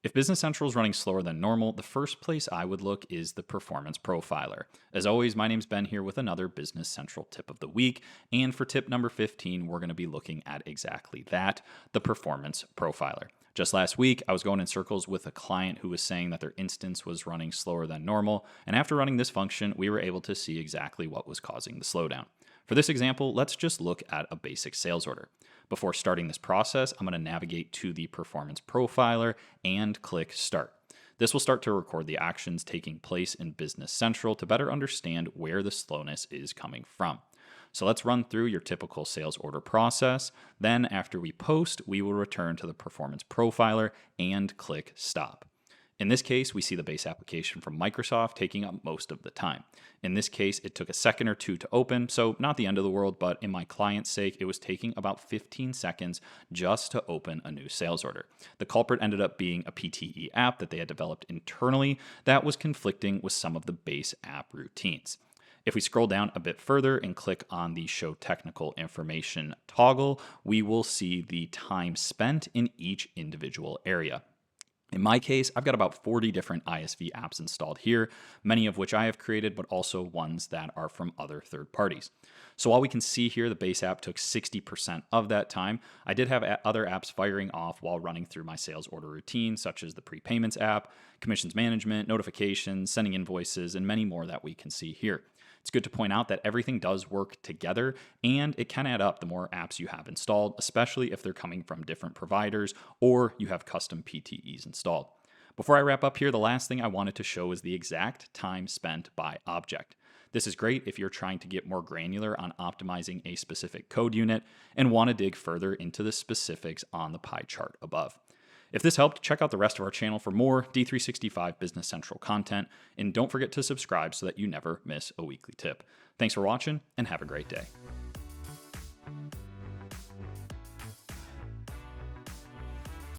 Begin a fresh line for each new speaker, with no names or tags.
If Business Central is running slower than normal, the first place I would look is the Performance Profiler. As always, my name's Ben here with another Business Central tip of the week, and for tip number 15, we're going to be looking at exactly that, the Performance Profiler. Just last week, I was going in circles with a client who was saying that their instance was running slower than normal, and after running this function, we were able to see exactly what was causing the slowdown. For this example, let's just look at a basic sales order. Before starting this process, I'm going to navigate to the Performance Profiler and click Start. This will start to record the actions taking place in Business Central to better understand where the slowness is coming from. So let's run through your typical sales order process. Then after we post, we will return to the Performance Profiler and click Stop. In this case, we see the base application from Microsoft taking up most of the time. In this case, it took a second or two to open, so not the end of the world, but in my client's sake, it was taking about 15 seconds just to open a new sales order. The culprit ended up being a PTE app that they had developed internally that was conflicting with some of the base app routines. If we scroll down a bit further and click on the Show Technical Information toggle, we will see the time spent in each individual area. In my case, I've got about 40 different ISV apps installed here, many of which I have created, but also ones that are from other third parties. So while we can see here the base app took 60% of that time, I did have other apps firing off while running through my sales order routine, such as the prepayments app, commissions management, notifications, sending invoices, and many more that we can see here. It's good to point out that everything does work together, and it can add up the more apps you have installed, especially if they're coming from different providers or you have custom PTEs installed. Before I wrap up here, the last thing I wanted to show is the exact time spent by object. This is great if you're trying to get more granular on optimizing a specific code unit and want to dig further into the specifics on the pie chart above. If this helped, check out the rest of our channel for more D365 Business Central content, and don't forget to subscribe so that you never miss a weekly tip. Thanks for watching, and have a great day.